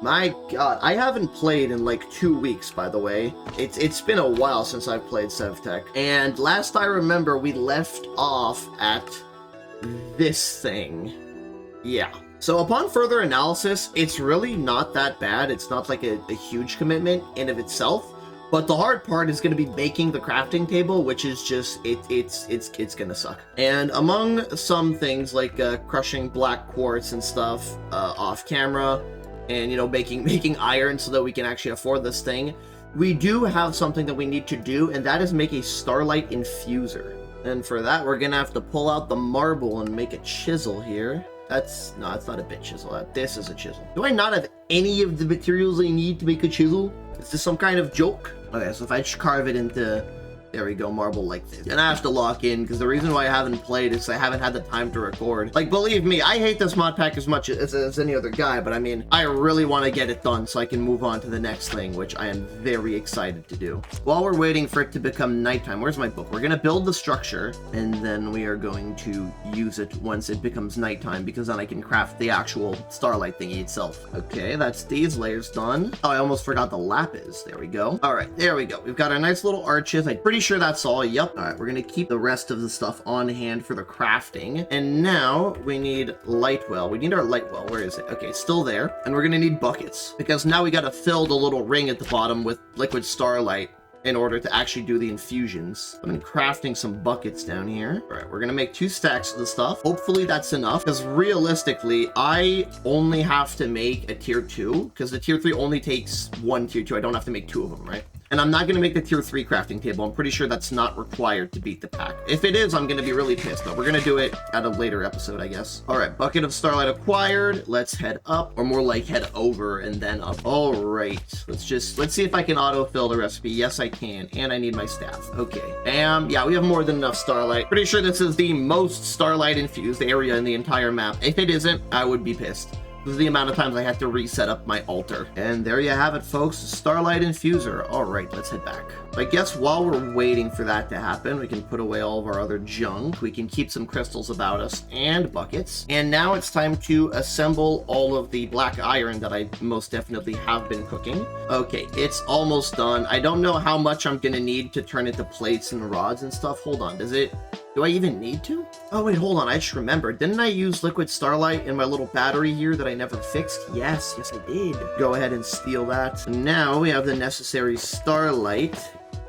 My god, I haven't played in like 2 weeks, by the way. It's been a while since I've played SevTech. And last I remember, we left off at this thing. Yeah. So upon further analysis, it's really not that bad. It's not like a huge commitment in of itself. But the hard part is going to be making the crafting table, which is just, it's going to suck. And among some things like crushing black quartz and stuff off camera, and, you know, making iron so that we can actually afford this thing, we do have something that we need to do, and that is make a starlight infuser. And for that, we're going to have to pull out the marble and make a chisel here. That's not a bit chisel. This is a chisel. Do I not have any of the materials I need to make a chisel? Is this some kind of joke? Okay, so if I carve it into, there we go, marble like this. And I have to lock in, because the reason why I haven't played is I haven't had the time to record. Like, believe me, I hate this mod pack as much as any other guy, but I mean, I really want to get it done so I can move on to the next thing, which I am very excited to do. While we're waiting for it to become nighttime, where's my book? We're going to build the structure, and then we are going to use it once it becomes nighttime, because then I can craft the actual starlight thingy itself. Okay, that's these layers done. Oh, I almost forgot the lapis. There we go. All right, there we go. We've got our nice little arches. I'm pretty sure that's all. Yep. All right, we're gonna keep the rest of the stuff on hand for the crafting. And now we need light well. We need our light well. Where is it? Okay, still there. And we're gonna need buckets, because now we gotta fill the little ring at the bottom with liquid starlight in order to actually do the infusions. I'm crafting some buckets down here. All right, we're gonna make 2 stacks of the stuff. Hopefully that's enough, because realistically, I only have to make a tier 2, because the tier 3 only takes 1 tier 2. I don't have to make 2 of them, right? And I'm not going to make the tier 3 crafting table. I'm pretty sure that's not required to beat the pack. If it is, I'm going to be really pissed, though. We're going to do it at a later episode, I guess. All right, bucket of starlight acquired. Let's head up, or more like head over and then up. All right, let's see if I can autofill the recipe. Yes, I can, and I need my staff. Okay, bam. Yeah, we have more than enough starlight. Pretty sure this is the most starlight infused area in the entire map. If it isn't, I would be pissed. This is the amount of times I had to reset up my altar. And there you have it, folks. Starlight Infuser. All right, let's head back. I guess while we're waiting for that to happen, we can put away all of our other junk. We can keep some crystals about us and buckets. And now it's time to assemble all of the black iron that I most definitely have been cooking. Okay, it's almost done. I don't know how much I'm going to need to turn into plates and rods and stuff. Hold on, do I even need to? Oh, wait, hold on. I just remembered. Didn't I use liquid starlight in my little battery here that I never fixed? Yes, I did. Go ahead and steal that. Now we have the necessary starlight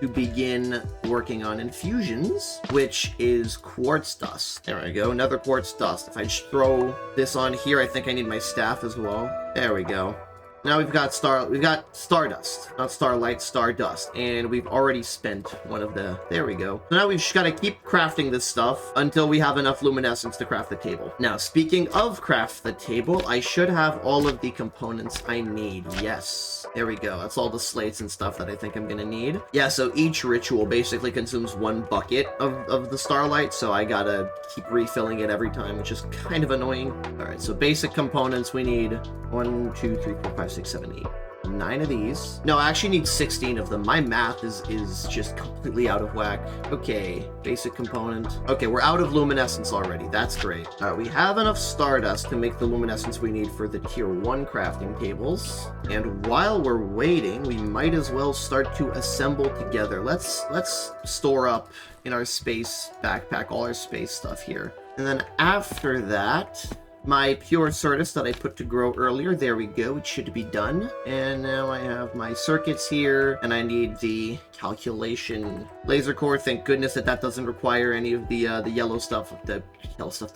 to begin working on infusions, which is quartz dust. There we go, another quartz dust. If I just throw this on here, I think I need my staff as well. There we go. Now we've got stardust, not starlight, stardust, and we've already spent one of the, there we go. So now we've just got to keep crafting this stuff until we have enough luminescence to craft the table. Now, speaking of craft the table, I should have all of the components I need. Yes, there we go. That's all the slates and stuff that I think I'm gonna need. Yeah, so each ritual basically consumes 1 bucket of the starlight, so I gotta keep refilling it every time, which is kind of annoying. All right, so basic components, we need 1, 2, 3, 4, 5, 6, 7, 8. 9 of these. No, I actually need 16 of them. My math is just completely out of whack. Okay, basic component. Okay, we're out of luminescence already. That's great. All right, we have enough stardust to make the luminescence we need for the tier 1 crafting tables. And while we're waiting, we might as well start to assemble together. Let's store up in our space backpack all our space stuff here. And then after that, my pure Certus that I put to grow earlier, there we go, it should be done. And now I have my circuits here, and I need the calculation laser core. Thank goodness that doesn't require any of the yellow stuff, the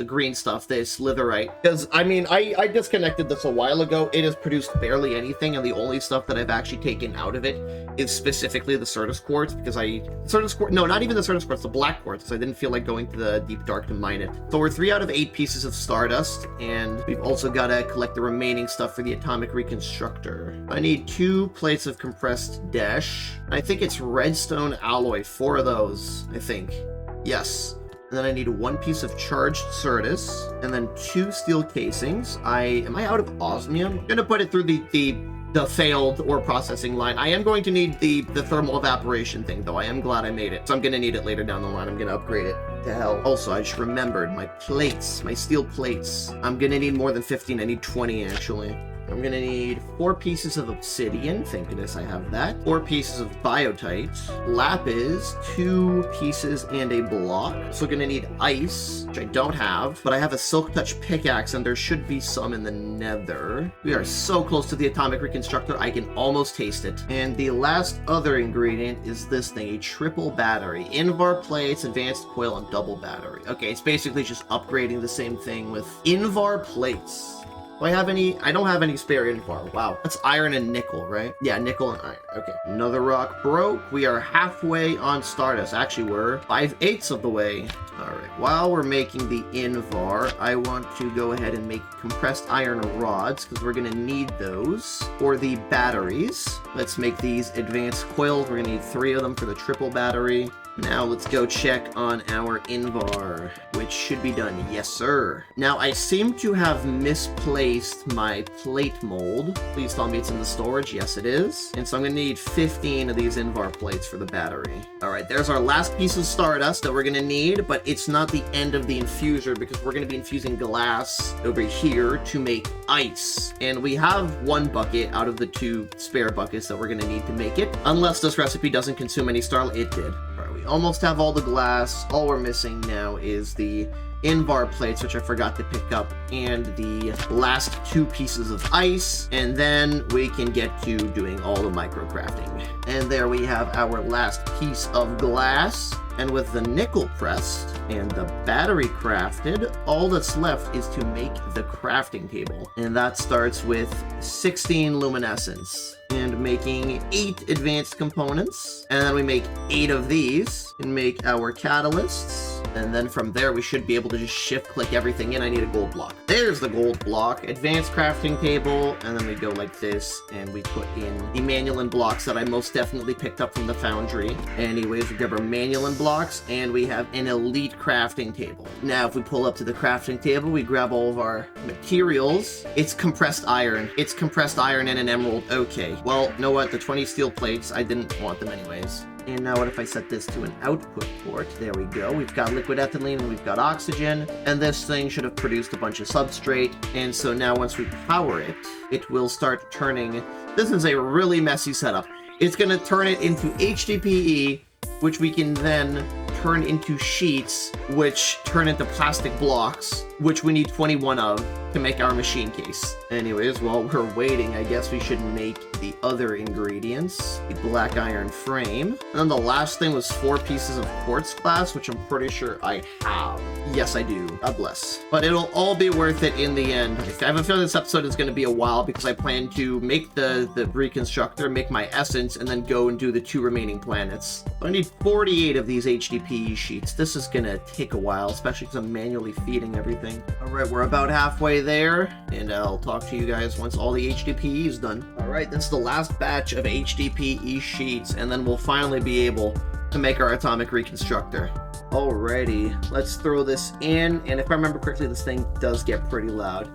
green stuff, this slitherite. Because, I mean, I disconnected this a while ago. It has produced barely anything, and the only stuff that I've actually taken out of it is specifically the Certus quartz, because no, not even the Certus quartz, the black quartz, because I didn't feel like going to the deep dark to mine it. So we're 3 out of 8 pieces of stardust, and we've also got to collect the remaining stuff for the atomic reconstructor. I need 2 plates of compressed dash. I think it's redstone alloy, 4 of those, I think. Yes. And then I need 1 piece of charged Certus, and then 2 steel casings. Am I out of osmium? I'm gonna put it through the failed ore processing line. I am going to need the thermal evaporation thing, though. I am glad I made it. So I'm gonna need it later down the line. I'm gonna upgrade it to hell. Also, I just remembered my plates, my steel plates. I'm gonna need more than 15. I need 20, actually. I'm gonna need 4 pieces of obsidian. Thank goodness I have that. 4 pieces of biotite. Lapis, 2 pieces and a block. So gonna need ice, which I don't have, but I have a silk touch pickaxe and there should be some in the nether. We are so close to the atomic reconstructor, I can almost taste it. And the last other ingredient is this thing, a triple battery. Invar plates, advanced coil, and double battery. Okay, it's basically just upgrading the same thing with Invar plates. Do I have any? I don't have any spare Invar. Wow. That's iron and nickel, right? Yeah, nickel and iron. Okay. Another rock broke. We are halfway on Stardust. Actually, we're 5/8 of the way. Alright, while we're making the Invar, I want to go ahead and make compressed iron rods, because we're going to need those for the batteries. Let's make these advanced coils. We're going to need 3 of them for the triple battery. Now let's go check on our Invar, which should be done. Yes, sir. Now, I seem to have misplaced my plate mold. Please tell me it's in the storage. Yes, it is. And so I'm going to need 15 of these Invar plates for the battery. Alright, there's our last piece of Stardust that we're going to need, but it's not the end of the infuser because we're going to be infusing glass over here to make ice. And we have 1 bucket out of the 2 spare buckets that we're going to need to make it. Unless this recipe doesn't consume any starlight. It did. Alright, we almost have all the glass. All we're missing now is the Invar plates, which I forgot to pick up, and the last 2 pieces of ice, and then we can get to doing all the micro crafting. And there we have our last piece of glass. And with the nickel pressed and the battery crafted, all that's left is to make the crafting table. And that starts with 16 luminescence and making 8 advanced components. And then we make 8 of these and make our catalysts. And then from there, we should be able to just shift click everything in. I need a gold block. There's the gold block, advanced crafting table. And then we go like this and we put in the manual blocks that I most definitely picked up from the foundry. Anyways, we grab our manual blocks and we have an elite crafting table. Now, if we pull up to the crafting table, we grab all of our materials. It's compressed iron. It's compressed iron and an emerald. Okay. Well, you know what? The 20 steel plates, I didn't want them anyways. And now what if I set this to an output port? There we go. We've got liquid ethylene and we've got oxygen. And this thing should have produced a bunch of substrate. And so now once we power it, it will start turning. This is a really messy setup. It's going to turn it into HDPE, which we can then turn into sheets, which turn into plastic blocks, which we need 21 of to make our machine case. Anyways, while we're waiting, I guess we should make the other ingredients. The black iron frame. And then the last thing was 4 pieces of quartz glass, which I'm pretty sure I have. Yes, I do. God bless. But it'll all be worth it in the end. I have a feeling this episode is going to be a while because I plan to make the reconstructor, make my essence, and then go and do the 2 remaining planets. I need 48 of these HDPE sheets. This is going to take a while, especially because I'm manually feeding everything. Alright, we're about halfway there, and I'll talk to you guys once all the HDPE is done. Alright, that's the last batch of HDPE sheets, and then we'll finally be able to make our atomic reconstructor. Alrighty, let's throw this in, and if I remember correctly, this thing does get pretty loud.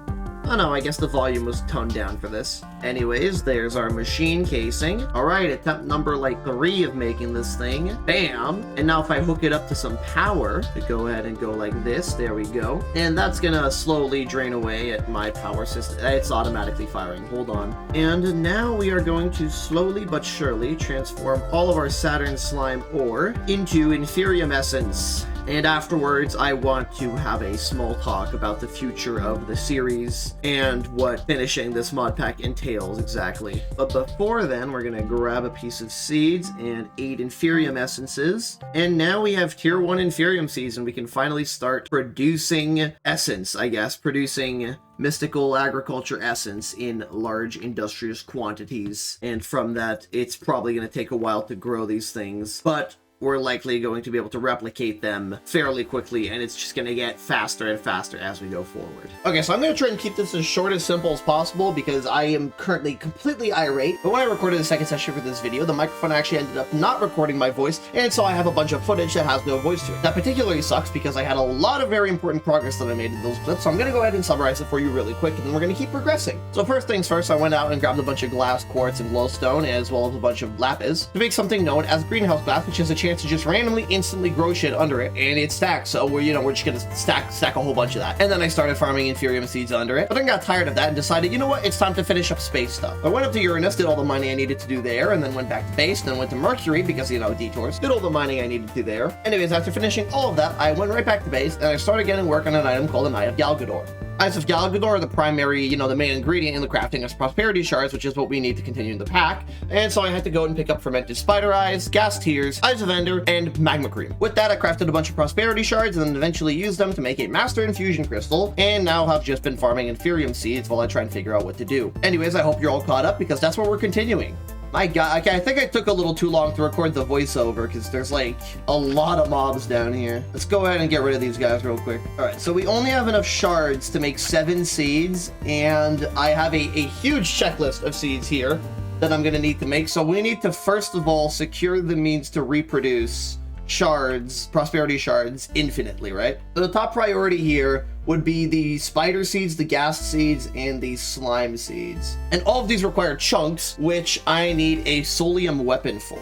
Oh no, I guess the volume was toned down for this. Anyways, there's our machine casing. Alright, attempt number like 3 of making this thing. Bam! And now if I hook it up to some power, to go ahead and go like this, there we go. And that's gonna slowly drain away at my power system. It's automatically firing, hold on. And now we are going to slowly but surely transform all of our Saturn slime ore into Inferium essence. And afterwards, I want to have a small talk about the future of the series and what finishing this mod pack entails exactly. But before then, we're going to grab a piece of seeds and 8 Inferium essences. And now we have tier 1 Inferium seeds and we can finally start producing essence, I guess, producing mystical agriculture essence in large industrious quantities. And from that, it's probably going to take a while to grow these things. But we're likely going to be able to replicate them fairly quickly, and it's just going to get faster and faster as we go forward. Okay, so I'm going to try and keep this as short and simple as possible because I am currently completely irate. But when I recorded the second session for this video, the microphone actually ended up not recording my voice, and so I have a bunch of footage that has no voice to it. That particularly sucks because I had a lot of very important progress that I made in those clips, so I'm going to go ahead and summarize it for you really quick, and then we're going to keep progressing. So first things first, I went out and grabbed a bunch of glass, quartz, and glowstone, as well as a bunch of lapis to make something known as greenhouse glass, which has a chance chance to just randomly instantly grow shit under it, and it stacks. So we're just gonna stack a whole bunch of that. And then I started farming Inferium seeds under it, but then got tired of that and decided, you know what, it's time to finish up space stuff. I went up to Uranus, did all the mining I needed to do there, and then went back to base, then went to Mercury because, you know, detours, did all the mining I needed to there. Anyways, after finishing all of that, I went right back to base, and I started getting work on an item called an Eye of Galgador. Eyes of Galgador are the primary, you know, the main ingredient in the crafting of prosperity shards, which is what we need to continue in the pack. And so I had to go and pick up fermented spider eyes, gas tears, eyes of ender, and magma cream. With that, I crafted a bunch of prosperity shards and then eventually used them to make a master infusion crystal, and now have just been farming Inferium seeds while I try and figure out what to do. Anyways, I hope you're all caught up because that's what we're continuing. My god, I think I took a little too long to record the voiceover because there's like a lot of mobs down here. Let's go ahead and get rid of these guys real quick. All right, so we only have enough shards to make 7 seeds, and I have a huge checklist of seeds here that I'm gonna need to make. So we need to first of all secure the means to reproduce shards, prosperity shards, infinitely, right? So the top priority here would be the spider seeds, the gas seeds, and the slime seeds. And all of these require chunks, which I need a soulium weapon for.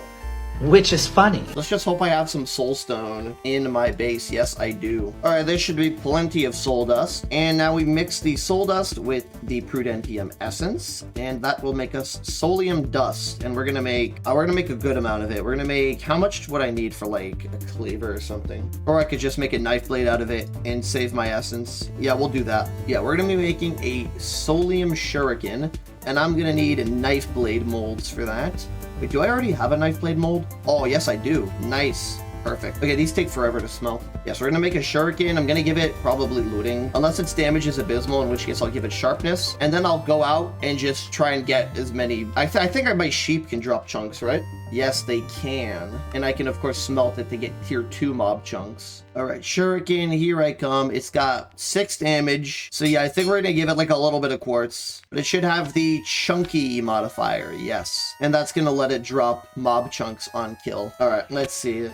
Which is funny. Let's just hope I have some soulstone in my base. Yes, I do. All right, there should be plenty of soul dust. And now we mix the soul dust with the prudentium essence, and that will make us soulium dust. And we're gonna make a good amount of it. We're gonna make, how much would I need for like a cleaver or something? Or I could just make a knife blade out of it and save my essence. Yeah, we'll do that. Yeah, we're gonna be making a soulium shuriken, and I'm gonna need knife blade molds for that. Wait, do I already have a knife blade mold? Oh, yes, I do. Nice. Perfect. Okay, these take forever to smelt. Yes, we're gonna make a shuriken. I'm gonna give it probably looting, unless its damage is abysmal, in which case I'll give it sharpness. And then I'll go out and just try and get as many. I think my sheep can drop chunks, right? Yes, they can. And I can, of course, smelt it to get tier 2 mob chunks. All right, shuriken, here I come. It's got 6 damage. So yeah, I think we're gonna give it like a little bit of quartz. But it should have the chunky modifier, yes. And that's gonna let it drop mob chunks on kill. All right, let's see.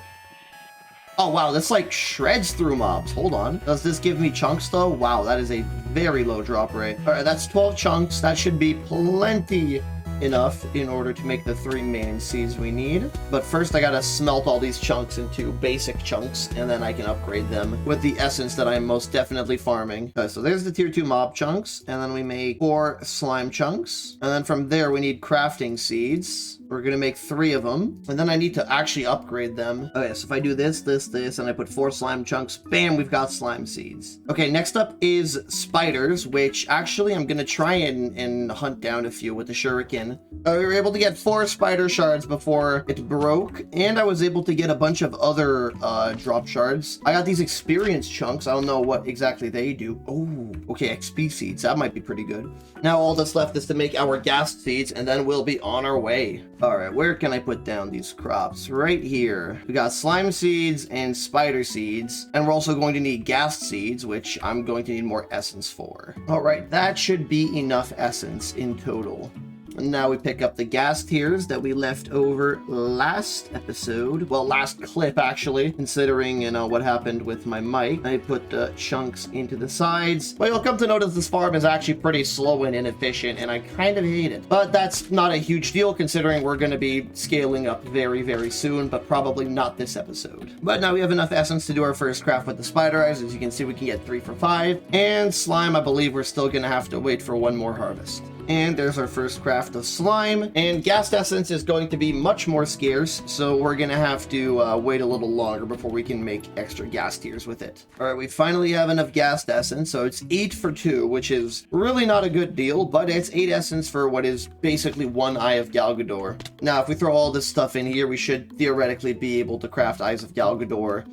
Oh wow, this like shreds through mobs. Hold on. Does this give me chunks though? Wow, that is a very low drop rate. All right, that's 12 chunks. That should be plenty enough in order to make the 3 main seeds we need. But first I gotta smelt all these chunks into basic chunks, and then I can upgrade them with the essence that I'm most definitely farming. Okay, so there's the tier 2 mob chunks, and then we make 4 slime chunks, and then from there we need crafting seeds. We're gonna make 3 of them, and then I need to actually upgrade them. Okay, so if I do this, and I put 4 slime chunks, bam, we've got slime seeds. Okay, next up is spiders, which actually I'm gonna try and hunt down a few with the shuriken. We were able to get 4 spider shards before it broke, and I was able to get a bunch of other drop shards. I got these experience chunks. I don't know what exactly they do. Oh, okay, XP seeds. That might be pretty good. Now all that's left is to make our gas seeds, and then we'll be on our way. All right, where can I put down these crops? Right here. We got slime seeds and spider seeds, and we're also going to need gas seeds, which I'm going to need more essence for. All right, that should be enough essence in total. And now we pick up the gas tiers that we left over last episode. Well, last clip, actually, considering, you know, what happened with my mic. I put the chunks into the sides. Well, you'll come to notice this farm is actually pretty slow and inefficient, and I kind of hate it. But that's not a huge deal, considering we're going to be scaling up very, very soon, but probably not this episode. But now we have enough essence to do our first craft with the spider eyes. As you can see, we can get 3 for 5. And slime, I believe we're still going to have to wait for 1 more harvest. And there's our first craft of slime. And gas essence is going to be much more scarce, so we're gonna have to wait a little longer before we can make extra gas tiers with it. All right, we finally have enough gas essence, so it's 8 for 2, which is really not a good deal, but it's 8 essence for what is basically 1 Eye of Galgador. Now, if we throw all this stuff in here, we should theoretically be able to craft Eyes of Galgador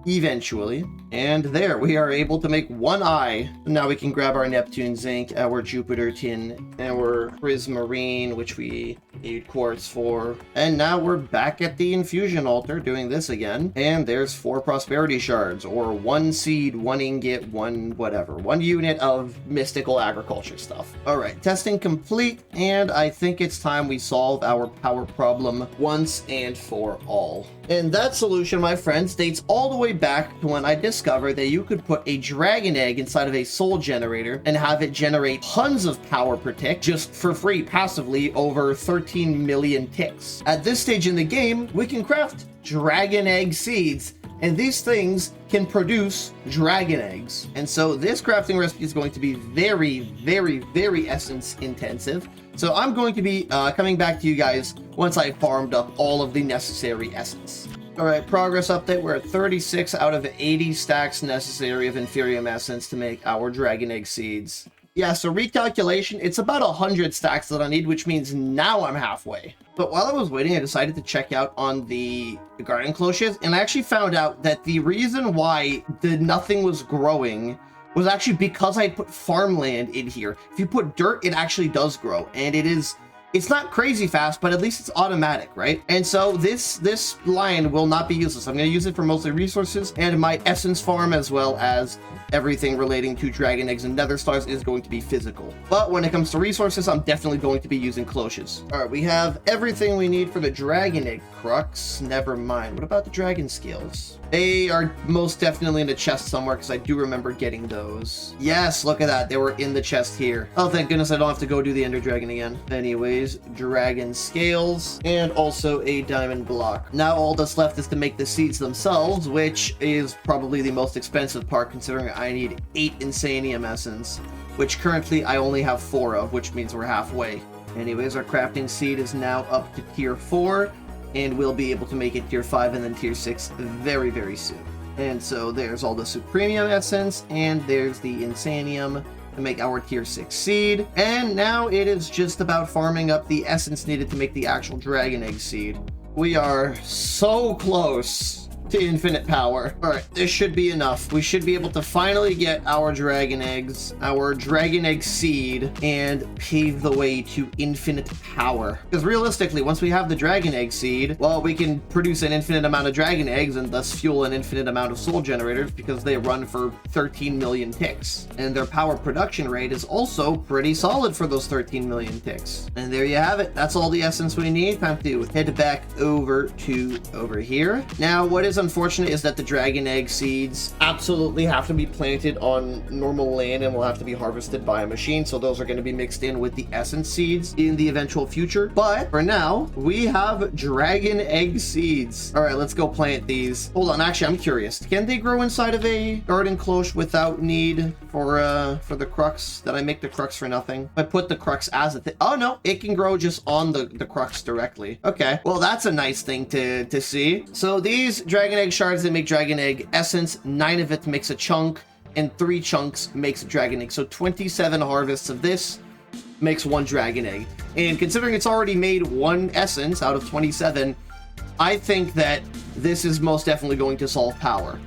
eventually. And there, we are able to make 1 eye. Now we can grab our Neptune zinc, our Jupiter tin, our prismarine, which we need quartz for. And now we're back at the infusion altar doing this again. And there's 4 prosperity shards, or 1 seed, 1 ingot, 1 whatever. 1 unit of mystical agriculture stuff. All right, testing complete. And I think it's time we solve our power problem once and for all. And that solution, my friends, dates all the way back to when I discovered that you could put a dragon egg inside of a soul generator and have it generate tons of power per tick just for free passively over 13 million ticks. At this stage in the game, we can craft dragon egg seeds, and these things can produce dragon eggs. And so this crafting recipe is going to be very, very, very essence intensive. So I'm going to be coming back to you guys once I've farmed up all of the necessary essence. All right, progress update. We're at 36 out of 80 stacks necessary of Inferium essence to make our dragon egg seeds. Yeah, so recalculation, it's about 100 stacks that I need, which means now I'm halfway. But while I was waiting, I decided to check out on the garden enclosures, and I actually found out that the reason why nothing was growing was actually because I put farmland in here. If you put dirt, it actually does grow, and it's not crazy fast, but at least it's automatic, right? And so this line will not be useless. I'm going to use it for mostly resources, and my essence farm, as well as everything relating to dragon eggs and nether stars, is going to be physical. But when it comes to resources, I'm definitely going to be using cloches. All right, we have everything we need for the dragon egg crux. Never mind. What about the dragon scales? They are most definitely in the chest somewhere, because I do remember getting those. Yes, look at that. They were in the chest here. Oh, thank goodness I don't have to go do the ender dragon again. Anyways, dragon scales, and also a diamond block. Now all that's left is to make the seeds themselves, which is probably the most expensive part, considering I need 8 insanium essence, which currently I only have 4 of, which means we're halfway. Anyways, our crafting seed is now up to tier 4, and we'll be able to make it tier 5 and then tier 6 very, very soon. And so there's all the supremium essence, and there's the insanium to make our tier 6 seed. And now it is just about farming up the essence needed to make the actual dragon egg seed. We are so close to infinite power. All right, this should be enough. We should be able to finally get our dragon eggs, our dragon egg seed, and pave the way to infinite power. Because realistically, once we have the dragon egg seed, well, we can produce an infinite amount of dragon eggs and thus fuel an infinite amount of soul generators, because they run for 13 million ticks. And their power production rate is also pretty solid for those 13 million ticks. And there you have it. That's all the essence we need. Time to head back over here. Now, what is unfortunate is that the dragon egg seeds absolutely have to be planted on normal land and will have to be harvested by a machine, so those are going to be mixed in with the essence seeds in the eventual future. But for now, we have dragon egg seeds. All right, let's go plant these. Hold on, actually, I'm curious. Can they grow inside of a garden cloche without need for the crux? Did I make the crux for nothing? I put the crux as a thing. Oh no, it can grow just on the crux directly. Okay, well, that's a nice thing to see. So these dragon egg shards that make dragon egg essence, 9 of it makes a chunk, and 3 chunks makes a dragon egg. So 27 harvests of this makes 1 dragon egg. And considering it's already made 1 essence out of 27, I think that this is most definitely going to solve power.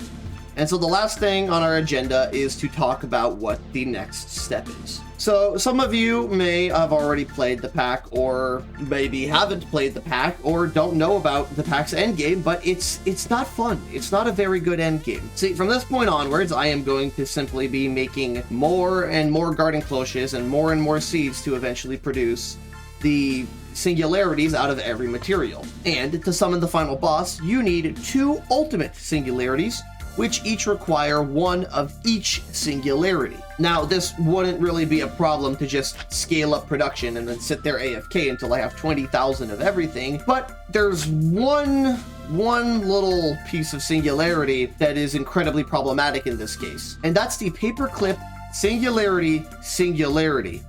And so the last thing on our agenda is to talk about what the next step is. So some of you may have already played the pack, or maybe haven't played the pack, or don't know about the pack's endgame, but it's not fun. It's not a very good endgame. See, from this point onwards, I am going to simply be making more and more garden cloches and more seeds to eventually produce the singularities out of every material. And to summon the final boss, you need 2 ultimate singularities, which each require 1 of each singularity. Now, this wouldn't really be a problem to just scale up production and then sit there AFK until I have 20,000 of everything, but there's one little piece of singularity that is incredibly problematic in this case, and that's the paperclip singularity.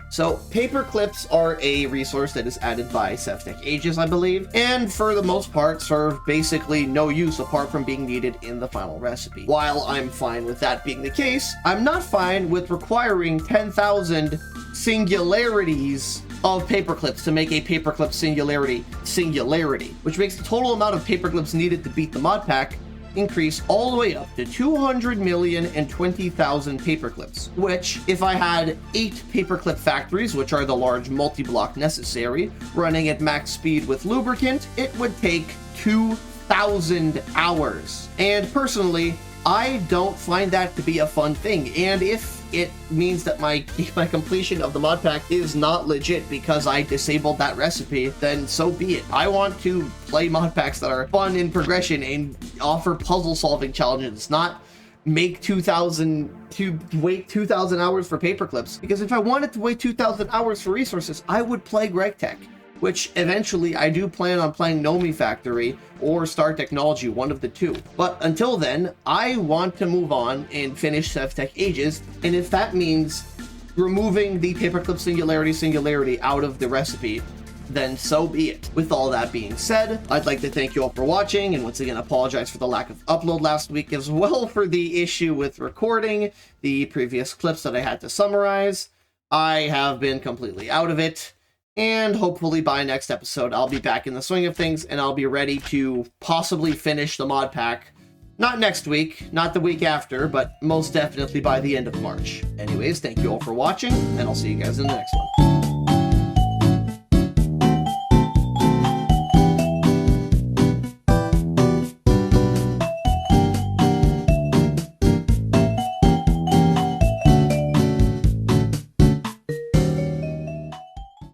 So paper clips are a resource that is added by SevTech Ages, I believe, and for the most part serve basically no use apart from being needed in the final recipe. While I'm fine with that being the case, I'm not fine with requiring 10,000 singularities of paperclips to make a paperclip singularity, which makes the total amount of paperclips needed to beat the mod pack increase all the way up to 200,020,000 paperclips, which, if I had 8 paperclip factories, which are the large multi-block necessary, running at max speed with lubricant, it would take 2,000 hours. And personally, I don't find that to be a fun thing, and if it means that my completion of the mod pack is not legit because I disabled that recipe, then so be it. I want to play mod packs that are fun in progression and offer puzzle solving challenges, not wait 2,000 hours for paperclips. Because if I wanted to wait 2,000 hours for resources, I would play GregTech. which eventually I do plan on playing Nomi Factory or Star Technology, one of the two. But until then, I want to move on and finish SevTech Ages, and if that means removing the paperclip singularity out of the recipe, then so be it. With all that being said, I'd like to thank you all for watching, and once again apologize for the lack of upload last week, as well for the issue with recording the previous clips that I had to summarize. I have been completely out of it, and hopefully by next episode I'll be back in the swing of things, and I'll be ready to possibly finish the mod pack. Not next week, not the week after, but most definitely by the end of March. Anyways, thank you all for watching, and I'll see you guys in the next one.